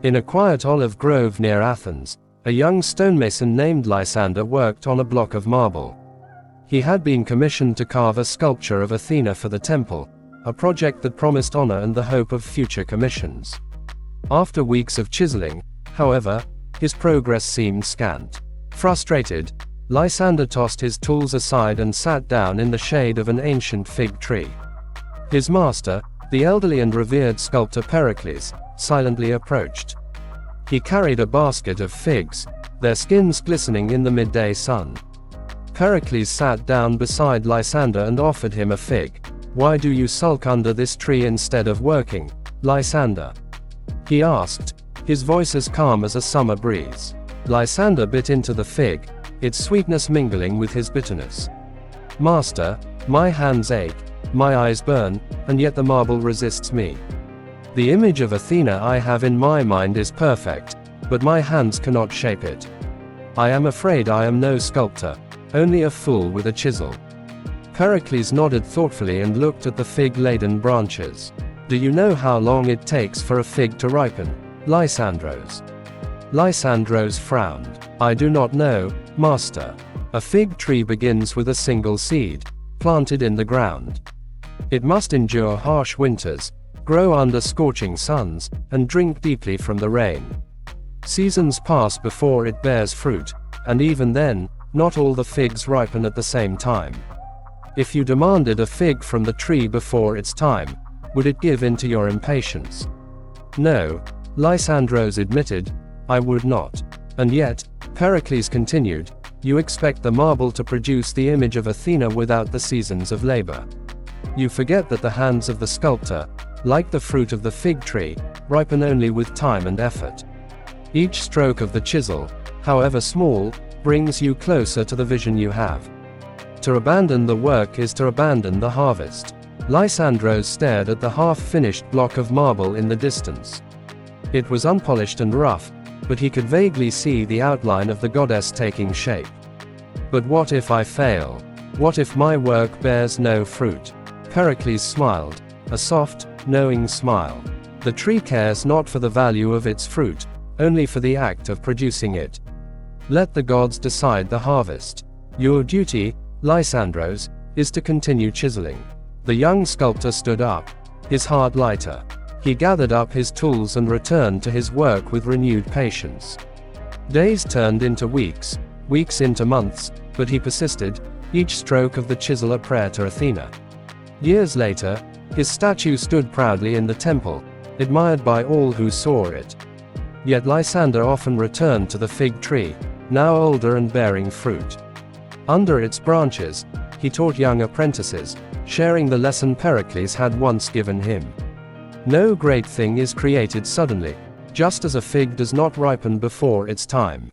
In a quiet olive grove near Athens, a young stonemason named Lysander worked on a block of marble. He had been commissioned to carve a sculpture of Athena for the temple, a project that promised honor and the hope of future commissions. After weeks of chiseling, however, his progress seemed scant. Frustrated, Lysander tossed his tools aside and sat down in the shade of an ancient fig tree. His master, the elderly and revered sculptor Pericles, silently approached. He carried a basket of figs, their skins glistening in the midday sun. Pericles sat down beside Lysander and offered him a fig. "Why do you sulk under this tree instead of working, Lysander?" he asked, his voice as calm as a summer breeze. Lysander bit into the fig, its sweetness mingling with his bitterness. "Master, my hands ache, my eyes burn, and yet the marble resists me. The image of Athena I have in my mind is perfect, but my hands cannot shape it. I am afraid I am no sculptor, only a fool with a chisel." Pericles nodded thoughtfully and looked at the fig-laden branches. "Do you know how long it takes for a fig to ripen, Lysandros?" Lysandros frowned. "I do not know, master. A fig tree begins with a single seed, planted in the ground. It must endure harsh winters, grow under scorching suns, and drink deeply from the rain. Seasons pass before it bears fruit, and even then, not all the figs ripen at the same time. If you demanded a fig from the tree before its time, would it give in to your impatience?" "No," Lysandros admitted, "I would not." "And yet," Pericles continued, "you expect the marble to produce the image of Athena without the seasons of labor. You forget that the hands of the sculptor, like the fruit of the fig tree, ripen only with time and effort. Each stroke of the chisel, however small, brings you closer to the vision you have. To abandon the work is to abandon the harvest." Lysandros stared at the half-finished block of marble in the distance. It was unpolished and rough, but he could vaguely see the outline of the goddess taking shape. "But what if I fail? What if my work bears no fruit?" Pericles smiled, a soft, knowing smile. "The tree cares not for the value of its fruit, only for the act of producing it. Let the gods decide the harvest. Your duty, Lysandros, is to continue chiseling." The young sculptor stood up, his heart lighter. He gathered up his tools and returned to his work with renewed patience. Days turned into weeks, weeks into months, but he persisted, each stroke of the chisel a prayer to Athena. Years later, his statue stood proudly in the temple, admired by all who saw it. Yet Lysander often returned to the fig tree, now older and bearing fruit. Under its branches, he taught young apprentices, sharing the lesson Pericles had once given him. No great thing is created suddenly, just as a fig does not ripen before its time.